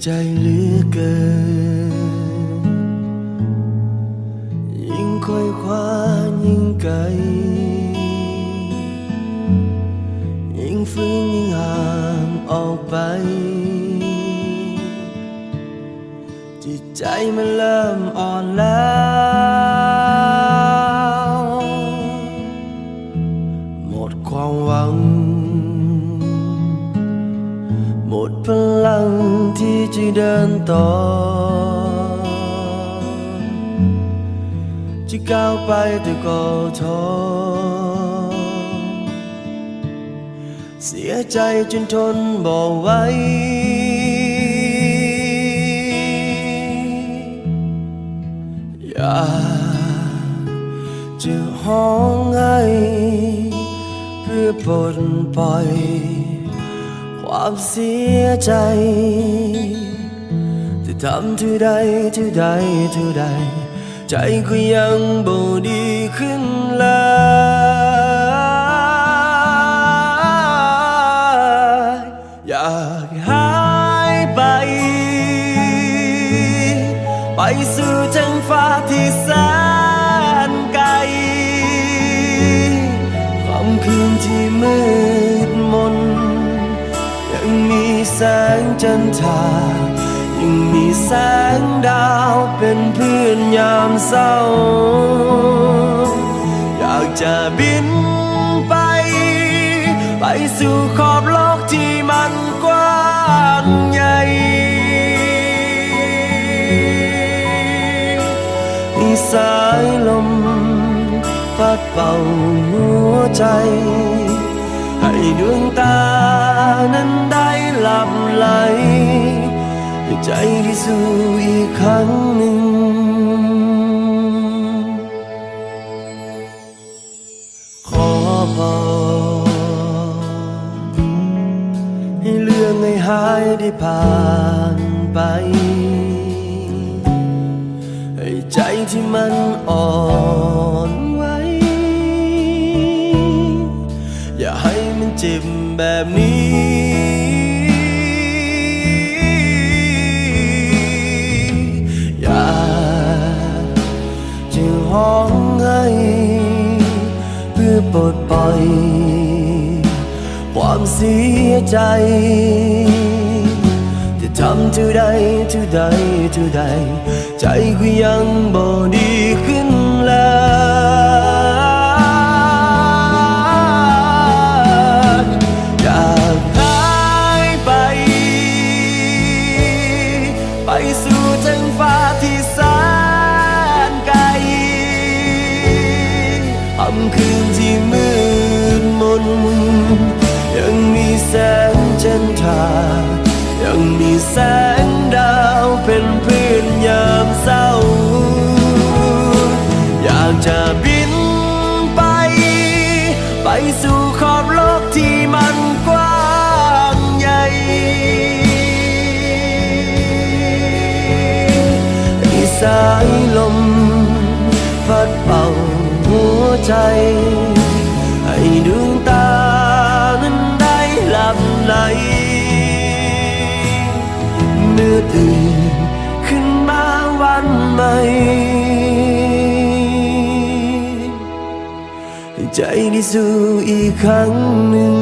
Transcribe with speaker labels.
Speaker 1: ใจเหลือเกินยิ่งค่อยคว้ายิ่งไกลยิ่งฟื้นยิ่งห่างออกไปจิตใจมันเริ่มอ่อนแล้วหมดความหวังหมดพลังที่จะเดินต่อจะก้าวไปแต่ก็ท้อเสียใจจนทนบ่ไหวอยากจะห้องให้เพื่อปลดปล่อยความเสียใจจะทำเท่าใดเท่าใดเท่าใดใจก็ยังบ่ดีขึ้นเลยอยากหายไปไปสู่ท้องฟ้าที่แสนไกลค่ำคืนที่มืดมนยังมีแสงจันทรายังมีแสงดาวเป็นเพื่อนยามเศร้าอยากจะบินไปสู่ขอบโลกที่มันกว้างใหญ่มีสายลมพัดเป่าหัวใจให้ดวงตานั้นได้หลับไหลให้ใจได้สู้อีกครั้งหนึ่งขอพรให้เรื่องให้หายได้ผ่านไปให้ใจที่มันอ่อนไหวอย่าให้มันเจ็บแบบนี้อยากจะห้องให้เพื่อปลดปล่อยความเสียใจจะทำเท่าใดเท่าใดเท่าใดใจก็ยังบ่ดีขึ้นเลยอยากหายไปสู่ท้องฟ้าที่แสนไกลค่ำคืนที่มืดมนยังมีแสงจันทรายังมีแสงดาวเป็นเพื่อนยามเศร้าอยากจะบินไปสู่ขอบโลกที่มันกว้างใหญ่ให้สายลมพัดเป่าหัวใจให้ดวงตานั้นได้หลับไหลเมื่อตื่นขึ้นมาวันใหม่ใจได้สู้อีกครั้งหนึ่ง